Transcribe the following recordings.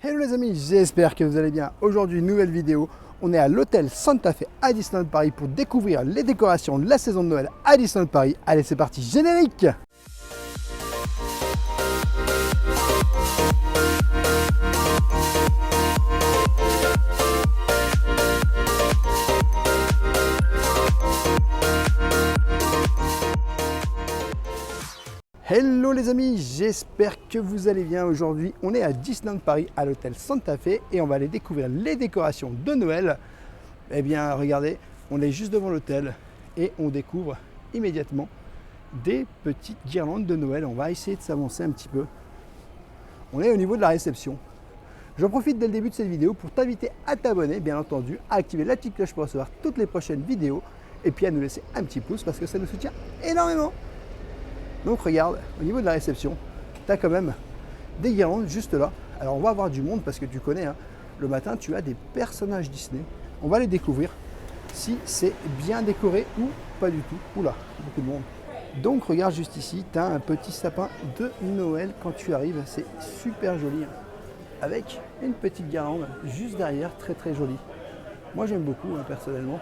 Hello les amis, j'espère que vous allez bien. Aujourd'hui, nouvelle vidéo. On est à l'hôtel Santa Fe à Disneyland Paris pour découvrir les décorations de la saison de Noël à Disneyland Paris. Allez, c'est parti, générique! Hello les amis, j'espère que vous allez bien. Aujourd'hui, on est à Disneyland Paris à l'hôtel Santa Fe et on va aller découvrir les décorations de Noël. Eh bien, regardez, on est juste devant l'hôtel et on découvre immédiatement des petites guirlandes de Noël. On va essayer de s'avancer un petit peu. On est au niveau de la réception. J'en profite dès le début de cette vidéo pour t'inviter à t'abonner, bien entendu, à activer la petite cloche pour recevoir toutes les prochaines vidéos et puis à nous laisser un petit pouce parce que ça nous soutient énormément. Donc regarde, au niveau de la réception, tu as quand même des guirlandes juste là. Alors on va avoir du monde parce que tu connais, hein, le matin tu as des personnages Disney. On va les découvrir si c'est bien décoré ou pas du tout. Oula, beaucoup de monde. Donc regarde juste ici, tu as un petit sapin de Noël quand tu arrives. C'est super joli, hein, avec une petite guirlande juste derrière, très très jolie. Moi j'aime beaucoup, hein, personnellement.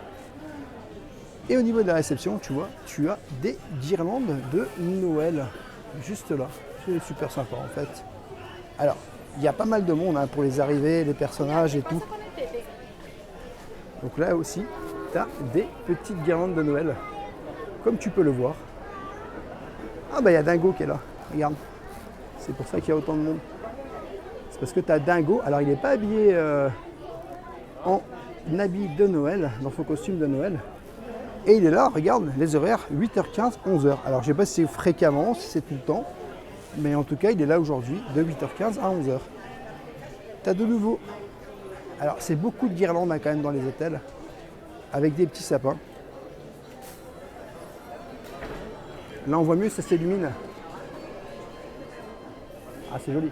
Et au niveau de la réception, tu vois, tu as des guirlandes de Noël, juste là. C'est super sympa en fait. Alors, il y a pas mal de monde, hein, pour les arrivées, les personnages et tout. Donc là aussi, tu as des petites guirlandes de Noël, comme tu peux le voir. Ah bah il y a Dingo qui est là, regarde. C'est pour ça qu'il y a autant de monde. C'est parce que tu as Dingo, alors il n'est pas habillé en habit de Noël, dans son costume de Noël. Et il est là, regarde, les horaires, 8h15, 11h. Alors je ne sais pas si c'est fréquemment, si c'est tout le temps, mais en tout cas il est là aujourd'hui, de 8h15 à 11h. Tu as de nouveau, alors c'est beaucoup de guirlandes, hein, quand même dans les hôtels, avec des petits sapins. Là on voit mieux, ça s'illumine. Ah, c'est joli.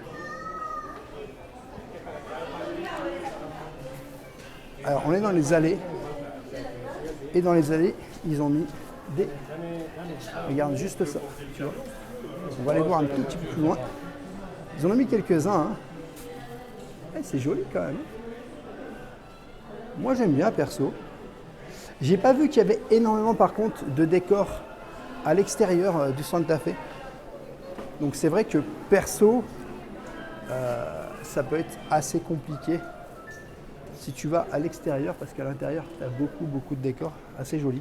Alors on est dans les allées. Et dans les allées, ils ont mis des... Regarde juste ça, tu vois. On va aller voir un tout petit peu plus loin. Ils en ont mis quelques-uns, hein. C'est joli quand même. Moi j'aime bien perso. J'ai pas vu qu'il y avait énormément par contre de décors à l'extérieur du Santa Fe. Donc c'est vrai que perso, ça peut être assez compliqué si tu vas à l'extérieur, parce qu'à l'intérieur, tu as beaucoup de décors assez jolis.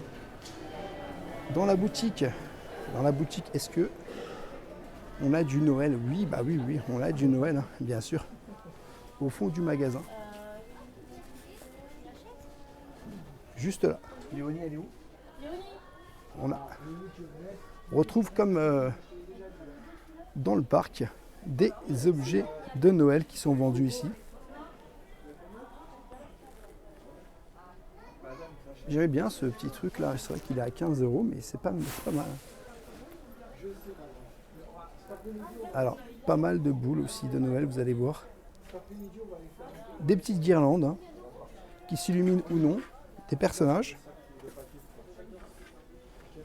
Dans la boutique, est-ce que on a du Noël? Oui, bah oui, on a du Noël, hein, bien sûr. Au fond du magasin. Juste là. Léonie, elle est où? On retrouve comme dans le parc des objets de Noël qui sont vendus ici. J'aimais bien ce petit truc là, c'est vrai qu'il est à 15 €, mais c'est pas mal. Alors, pas mal de boules aussi de Noël, vous allez voir. Des petites guirlandes, hein, qui s'illuminent ou non, des personnages.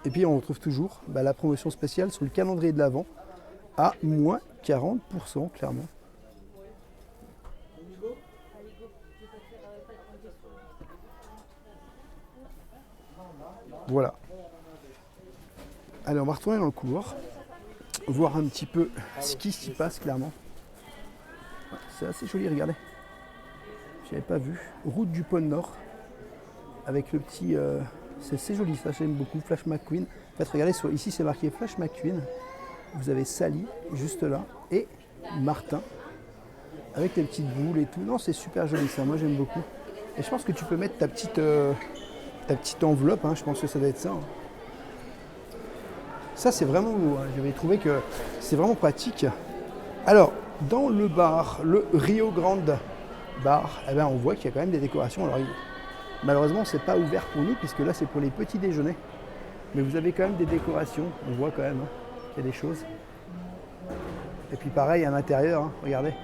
Et puis on retrouve toujours la promotion spéciale sur le calendrier de l'Avent à moins 40%, clairement. Voilà. Allez, on va retourner dans le couloir, voir un petit peu ce qui s'y passe clairement. C'est assez joli, regardez. Je n'avais pas vu. Route du pôle Nord, avec le petit... c'est joli, ça j'aime beaucoup, Flash McQueen. En fait, regardez, ici c'est marqué Flash McQueen. Vous avez Sally, juste là, et Martin, avec les petites boules et tout. Non, c'est super joli ça, moi j'aime beaucoup. Et je pense que tu peux mettre ta petite enveloppe, hein, je pense que ça doit être ça. Hein. Ça c'est vraiment beau, hein. J'avais trouvé que c'est vraiment pratique. Alors, dans le bar, le Rio Grande Bar, eh ben, on voit qu'il y a quand même des décorations. Alors, malheureusement, c'est pas ouvert pour nous, puisque là c'est pour les petits déjeuners. Mais vous avez quand même des décorations, on voit quand même, hein, qu'il y a des choses. Et puis pareil à l'intérieur, hein, regardez.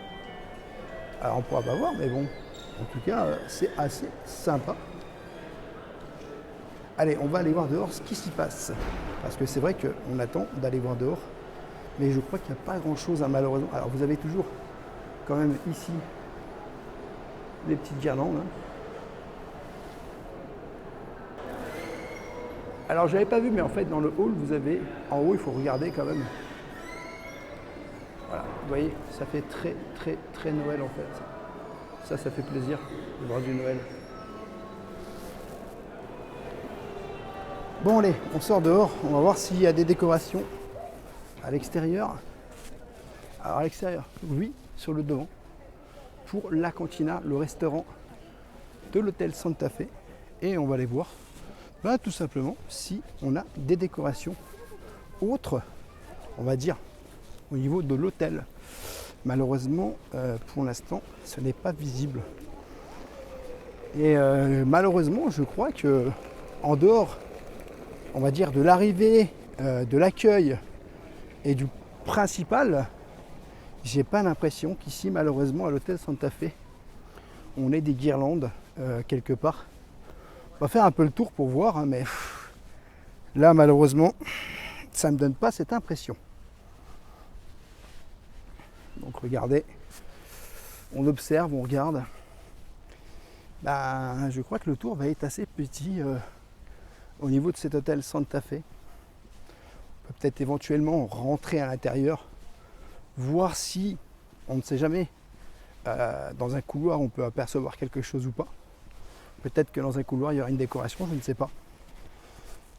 Alors on pourra pas voir, mais bon, en tout cas, c'est assez sympa. Allez, on va aller voir dehors ce qui s'y passe. Parce que c'est vrai qu'on attend d'aller voir dehors. Mais je crois qu'il n'y a pas grand-chose, hein, malheureusement. Alors vous avez toujours quand même ici des petites guirlandes. Alors j'avais pas vu, mais en fait dans le hall vous avez, en haut il faut regarder quand même. Voilà, vous voyez, ça fait très Noël en fait. Ça fait plaisir de voir du Noël. Bon allez, on sort dehors, on va voir s'il y a des décorations à l'extérieur. Alors à l'extérieur, oui, sur le devant, pour la cantina, le restaurant de l'hôtel Santa Fe. Et on va aller voir, tout simplement, si on a des décorations autres, on va dire, au niveau de l'hôtel. Malheureusement, pour l'instant, ce n'est pas visible. Et malheureusement, je crois que en dehors, on va dire, de l'arrivée, de l'accueil et du principal, j'ai pas l'impression qu'ici, malheureusement, à l'hôtel Santa Fe, on ait des guirlandes quelque part. On va faire un peu le tour pour voir, hein, mais là, malheureusement, ça ne me donne pas cette impression. Donc regardez, on observe, on regarde. Je crois que le tour va être assez petit au niveau de cet hôtel Santa Fe. On peut peut-être éventuellement rentrer à l'intérieur, voir si, on ne sait jamais, dans un couloir on peut apercevoir quelque chose ou pas. Peut-être que dans un couloir il y aura une décoration, je ne sais pas.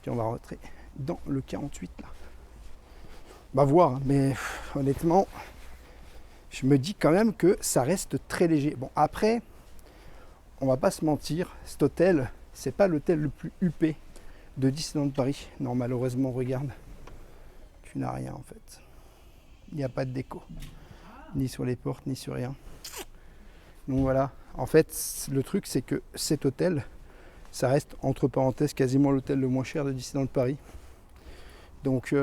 Puis on va rentrer dans le 48 là. On va voir, hein, mais honnêtement, je me dis quand même que ça reste très léger. Bon, après, on va pas se mentir, cet hôtel, c'est pas l'hôtel le plus huppé de Disneyland Paris. Non, malheureusement, regarde, tu n'as rien en fait. Il n'y a pas de déco, ni sur les portes, ni sur rien. Donc voilà, en fait, le truc, c'est que cet hôtel, ça reste, entre parenthèses, quasiment l'hôtel le moins cher de Disneyland Paris. Donc,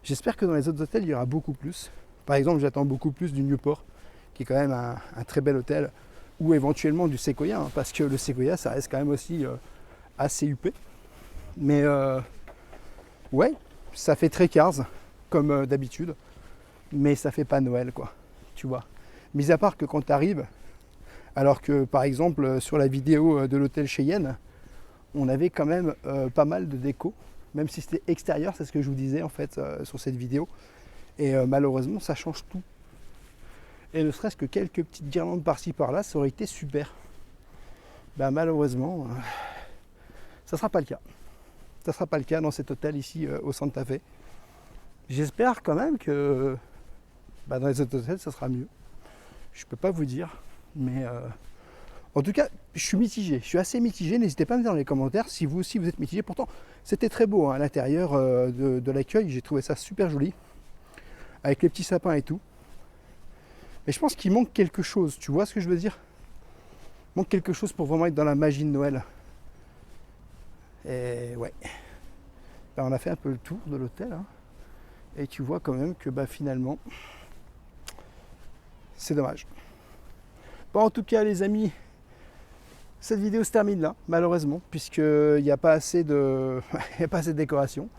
j'espère que dans les autres hôtels, il y aura beaucoup plus. Par exemple, j'attends beaucoup plus du Newport, qui est quand même un très bel hôtel, ou éventuellement du Sequoia, hein, parce que le Sequoia, ça reste quand même aussi assez huppé. Mais ouais, ça fait très Cars, comme d'habitude, mais ça fait pas Noël, quoi, tu vois. Mis à part que quand tu arrives, alors que par exemple sur la vidéo de l'hôtel Cheyenne, on avait quand même pas mal de déco, même si c'était extérieur, c'est ce que je vous disais en fait sur cette vidéo. Et malheureusement, ça change tout. Et ne serait-ce que quelques petites guirlandes par-ci par-là, ça aurait été super. Malheureusement, ça ne sera pas le cas. Ça ne sera pas le cas dans cet hôtel ici au Santa Fe. J'espère quand même que dans les autres hôtels, ça sera mieux. Je ne peux pas vous dire. Mais en tout cas, je suis mitigé. Je suis assez mitigé. N'hésitez pas à me dire dans les commentaires si vous aussi vous êtes mitigé. Pourtant, c'était très beau hein, à l'intérieur de l'accueil. J'ai trouvé ça super joli. Avec les petits sapins et tout. Mais je pense qu'il manque quelque chose, tu vois ce que je veux dire? Il manque quelque chose pour vraiment être dans la magie de Noël. Et ouais. On a fait un peu le tour de l'hôtel. Hein, et tu vois quand même que finalement, c'est dommage. Bon, en tout cas les amis, cette vidéo se termine là, malheureusement, puisqu'il n'y a pas assez de décoration.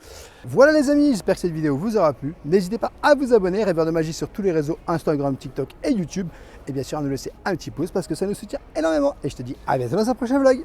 Voilà les amis, j'espère que cette vidéo vous aura plu. N'hésitez pas à vous abonner, Rêveur de Magie sur tous les réseaux, Instagram, TikTok et YouTube. Et bien sûr à nous laisser un petit pouce parce que ça nous soutient énormément. Et je te dis à bientôt dans un prochain vlog.